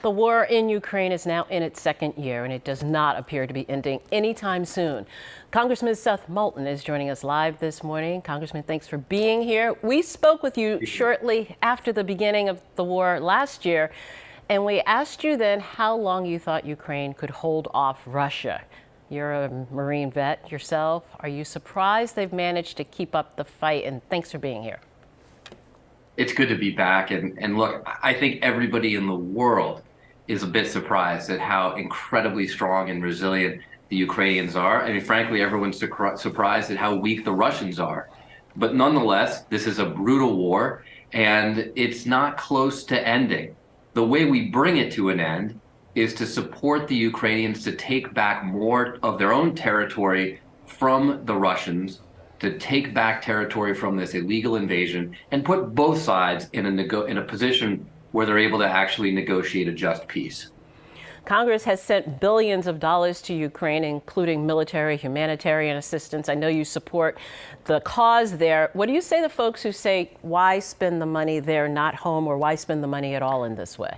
The war in Ukraine is now in its second year, and it does not appear to be ending anytime soon. Congressman Seth Moulton is joining us live this morning. Congressman, thanks for being here. We spoke with you shortly after the beginning of the war last year, and we asked you then how long you thought Ukraine could hold off Russia. You're a Marine vet yourself. Are you surprised they've managed to keep up the fight? And thanks for being here. It's good to be back. And look, I think everybody in the world is a bit surprised at how incredibly strong and resilient the Ukrainians are. I mean, frankly, everyone's surprised at how weak the Russians are. But nonetheless, this is a brutal war, and it's not close to ending. The way we bring it to an end is to support the Ukrainians to take back more of their own territory from the Russians, to take back territory from this illegal invasion, and put both sides in a position where they're able to actually negotiate a just peace. Congress has sent billions of dollars to Ukraine, including military, humanitarian assistance. I know you support the cause there. What do you say to folks who say, why spend the money there, not home, or why spend the money at all in this way?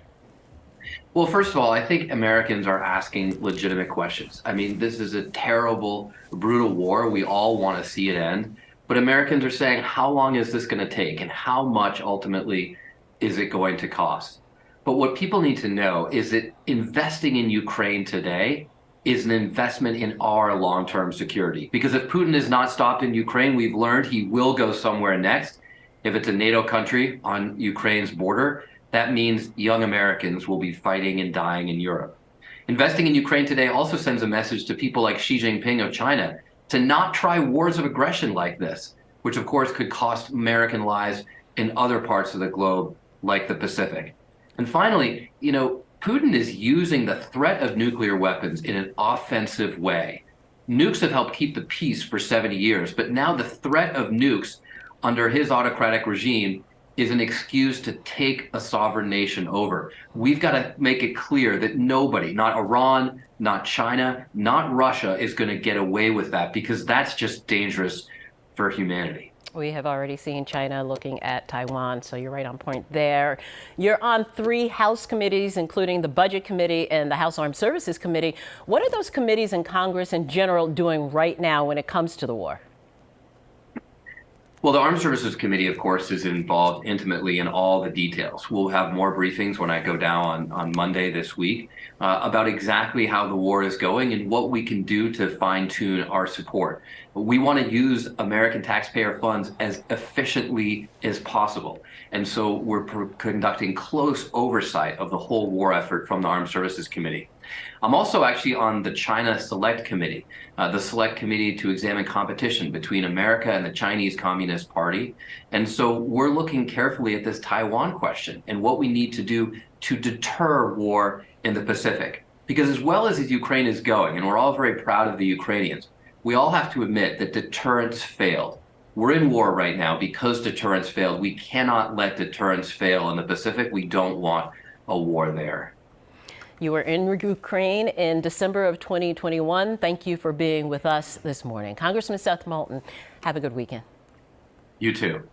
Well, first of all, I think Americans are asking legitimate questions. I mean, this is a terrible, brutal war. We all want to see it end. But Americans are saying, how long is this going to take? And how much ultimately is it going to cost? But what people need to know is that investing in Ukraine today is an investment in our long-term security. Because if Putin is not stopped in Ukraine, we've learned he will go somewhere next. If it's a NATO country on Ukraine's border, that means young Americans will be fighting and dying in Europe. Investing in Ukraine today also sends a message to people like Xi Jinping of China to not try wars of aggression like this, which of course could cost American lives in other parts of the globe, like the Pacific. And finally, Putin is using the threat of nuclear weapons in an offensive way. Nukes have helped keep the peace for 70 years, but now the threat of nukes under his autocratic regime is an excuse to take a sovereign nation over. We've got to make it clear that nobody, not Iran, not China, not Russia, is going to get away with that, because that's just dangerous for humanity. We have already seen China looking at Taiwan, so you're right on point there. You're on 3 House committees, including the Budget Committee and the House Armed Services Committee. What are those committees in Congress in general doing right now when it comes to the war? Well, the Armed Services Committee, of course, is involved intimately in all the details. We'll have more briefings when I go down on Monday this week about exactly how the war is going and what we can do to fine-tune our support. We want to use American taxpayer funds as efficiently as possible. And so we're conducting close oversight of the whole war effort from the Armed Services Committee. I'm also actually on the China Select Committee, the Select Committee to examine competition between America and the Chinese Communist Party. And so we're looking carefully at this Taiwan question and what we need to do to deter war in the Pacific. Because as well as Ukraine is going, and we're all very proud of the Ukrainians, we all have to admit that deterrence failed. We're in war right now because deterrence failed. We cannot let deterrence fail in the Pacific. We don't want a war there. You were in Ukraine in December of 2021. Thank you for being with us this morning. Congressman Seth Moulton, have a good weekend. You too.